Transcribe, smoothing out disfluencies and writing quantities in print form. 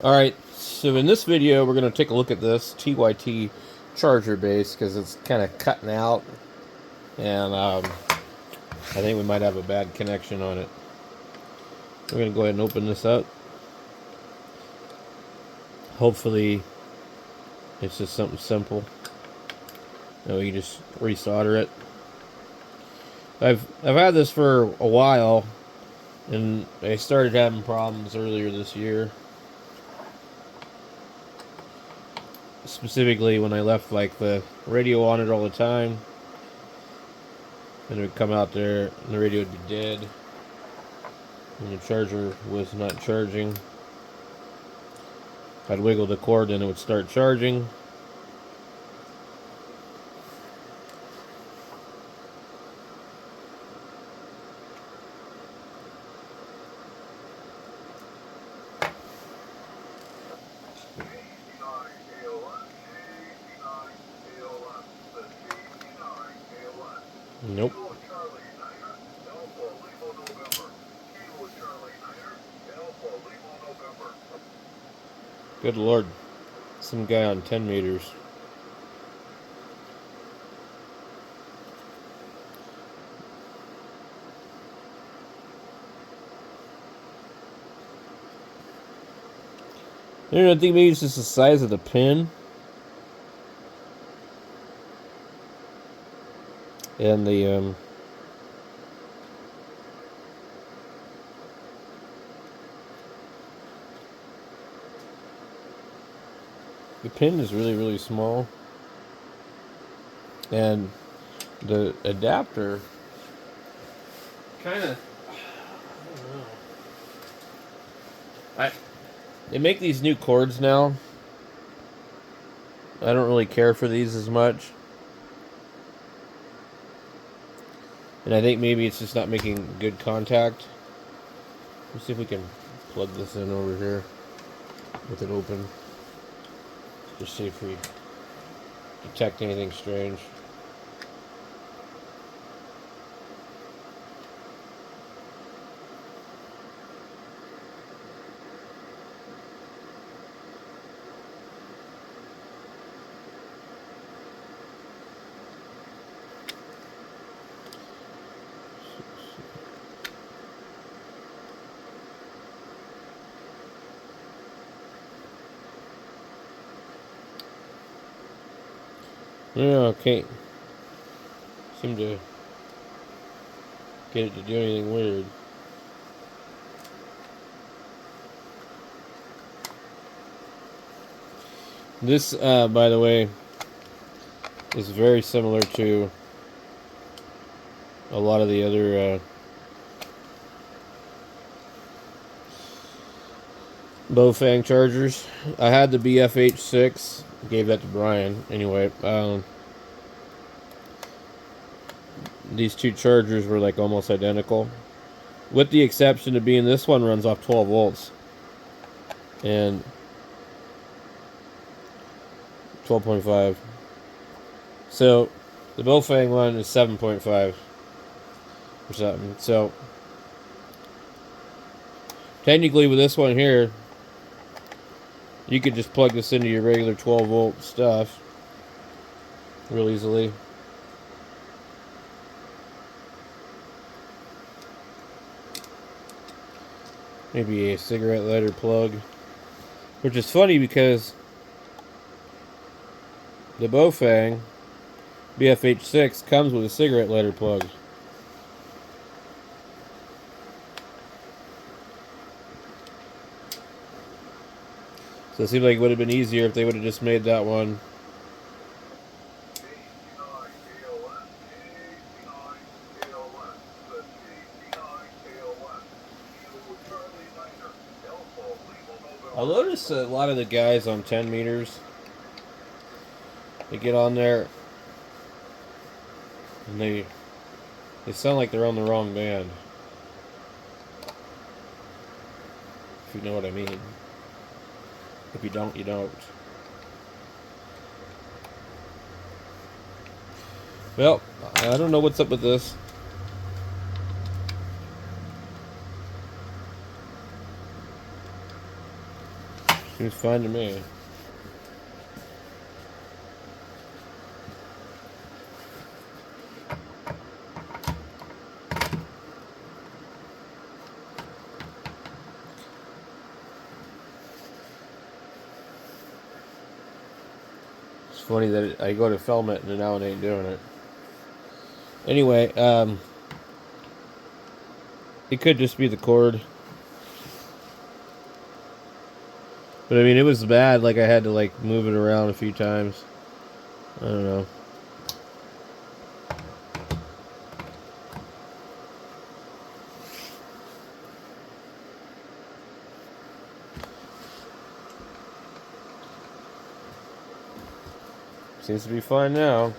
Alright, so in this video we're going to take a look at this TYT charger base because it's kind of cutting out, and I think we might have a bad connection on it. We're going to go ahead and open this up. Hopefully it's just something simple. We can just resolder it. I've had this for a while, and I started having problems earlier this year. Specifically when I left like the radio on it all the time, and it would come out there and the radio would be dead and the charger was not charging. I'd wiggle the cord and it would start charging. Nope. Good Lord. Some guy on 10 meters. I think maybe it's just the size of the pin. And the pin is really, really small. And the adapter kind of, I don't know. They make these new cords now. I don't really care for these as much. And I think maybe it's just not making good contact. Let's see if we can plug this in over here with it open. Just see if we detect anything strange. Yeah, can't seem to get it to do anything weird. This, by the way, is very similar to a lot of the other Bofang chargers. I had the BFH6, gave that to Brian. Anyway, these two chargers were like almost identical, with the exception of being this one runs off 12 volts and 12.5. So the Bofang one is 7.5 or something. So technically with this one here, you could just plug this into your regular 12 volt stuff real easily. Maybe a cigarette lighter plug, which is funny because the Bofang BFH6 comes with a cigarette lighter plug. So it seems like it would have been easier if they would have just made that one. I'll notice a lot of the guys on 10 meters, they get on there and they sound like they're on the wrong band. If you know what I mean. If you don't, you don't. Well, I don't know what's up with this. Seems fine to me. It's funny that I go to film it and now it ain't doing it. Anyway, it could just be the cord. But I mean, it was bad. Like I had to like move it around a few times. I don't know. Seems to be fine now.